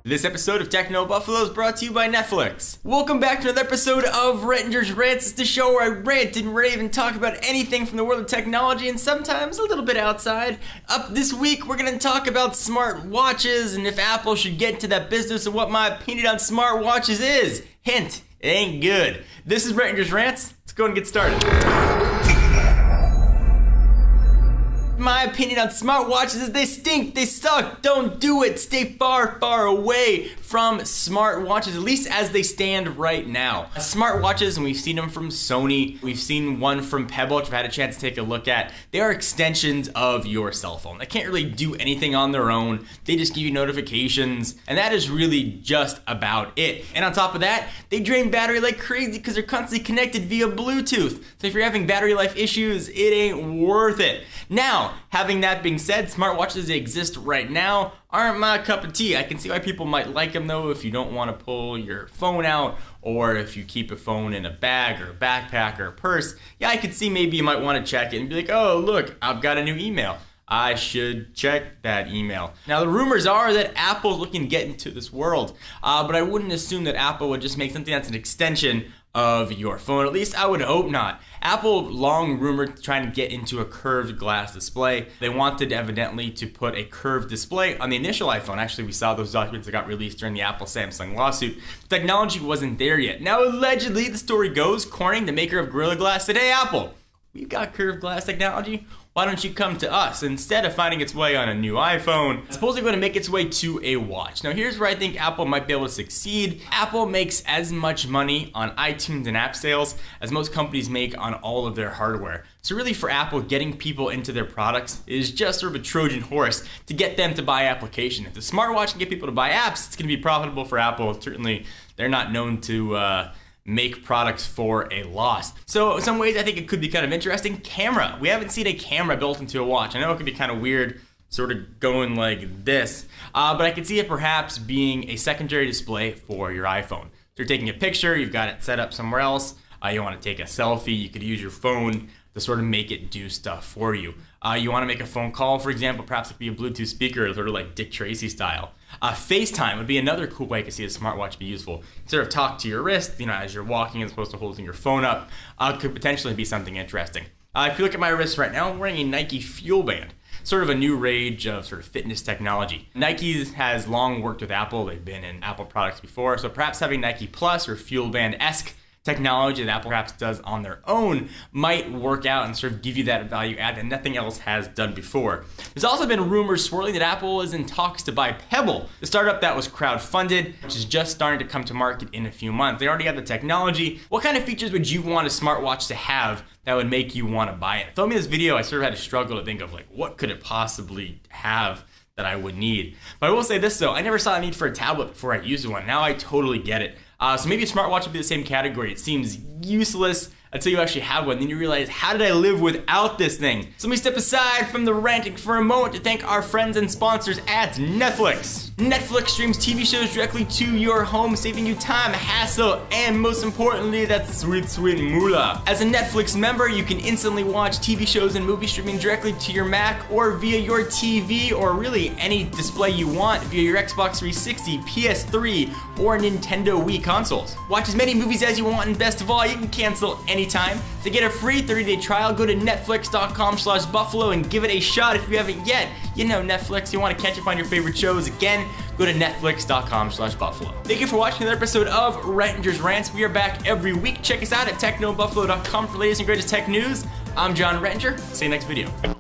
This episode of Techno Buffalo is brought to you by Netflix. Welcome back to another episode of Rettinger's Rants. It's the show where I rant and rave and talk about anything from the world of technology and sometimes a little bit outside. Up this week, we're going to talk about smart watches and if Apple should get into that business and what my opinion on smart watches is. Hint, it ain't good. This is Rettinger's Rants. Let's go and get started. My opinion on smartwatches is they stink, they suck, don't do it, stay far, far away from smartwatches, at least as they stand right now. Smartwatches, and we've seen them from Sony, we've seen one from Pebble, which I've had a chance to take a look at. They are extensions of your cell phone. They can't really do anything on their own. They just give you notifications, and that is really just about it. And on top of that, they drain battery like crazy because they're constantly connected via Bluetooth. So if you're having battery life issues, it ain't worth it. Now, having that being said, smartwatches as they exist right now aren't my cup of tea. I can see why people might like them though if you don't want to pull your phone out or if you keep a phone in a bag or a backpack or a purse. Yeah, I could see maybe you might want to check it and be like, oh look, I've got a new email. I should check that email. Now the rumors are that Apple's looking to get into this world, but I wouldn't assume that Apple would just make something that's an extension of your phone. At least I would hope not. Apple long rumored trying to get into a curved glass display. They wanted evidently to put a curved display on the initial iPhone. Actually, we saw those documents that got released during the Apple-Samsung lawsuit. The technology wasn't there yet. Now allegedly, the story goes, Corning, the maker of Gorilla Glass, said, hey Apple, we've got curved glass technology. Why don't you come to us? Instead of finding its way on a new iPhone, it's supposedly going to make its way to a watch. Now here's where I think Apple might be able to succeed. Apple makes as much money on iTunes and app sales as most companies make on all of their hardware. So really for Apple, getting people into their products is just sort of a Trojan horse to get them to buy application. If the smartwatch can get people to buy apps, it's going to be profitable for Apple. Certainly they're not known to make products for a loss. So in some ways I think it could be kind of interesting. Camera. We haven't seen a camera built into a watch. I know it could be kind of weird sort of going like this, but I could see it perhaps being a secondary display for your iPhone. So you're taking a picture, you've got it set up somewhere else, you want to take a selfie, you could use your phone to sort of make it do stuff for you. You want to make a phone call, for example, perhaps it could be a Bluetooth speaker, sort of like Dick Tracy style. FaceTime would be another cool way I could see a smartwatch be useful. Sort of talk to your wrist, as you're walking as opposed to holding your phone up, could potentially be something interesting. If you look at my wrist right now, I'm wearing a Nike Fuel Band. Sort of a new rage of sort of fitness technology. Nike has long worked with Apple. They've been in Apple products before, so perhaps having Nike Plus or Fuel Band-esque technology that Apple perhaps does on their own might work out and sort of give you that value add that nothing else has done before. There's also been rumors swirling that Apple is in talks to buy Pebble, the startup that was crowdfunded, which is just starting to come to market in a few months. They already have the technology. What kind of features would you want a smartwatch to have that would make you want to buy it? Filming this video, I sort of had a struggle to think of like, what could it possibly have that I would need? But I will say this though, I never saw a need for a tablet before I used one. Now I totally get it. So maybe a smartwatch would be the same category. It seems useless until you actually have one. Then you realize, how did I live without this thing? So let me step aside from the ranting for a moment to thank our friends and sponsors at Netflix. Netflix streams TV shows directly to your home, saving you time, hassle, and most importantly, that sweet, sweet moolah. As a Netflix member, you can instantly watch TV shows and movie streaming directly to your Mac or via your TV or really any display you want via your Xbox 360, PS3, or Nintendo Wii consoles. Watch as many movies as you want, and best of all, you can cancel anytime. To get a free 30-day trial, go to netflix.com/buffalo and give it a shot if you haven't yet. You know Netflix, you want to catch up on your favorite shows. Again, go to netflix.com/buffalo. Thank you for watching another episode of Rettinger's Rants. We are back every week. Check us out at technobuffalo.com for the latest and greatest tech news. I'm John Rettinger. See you next video.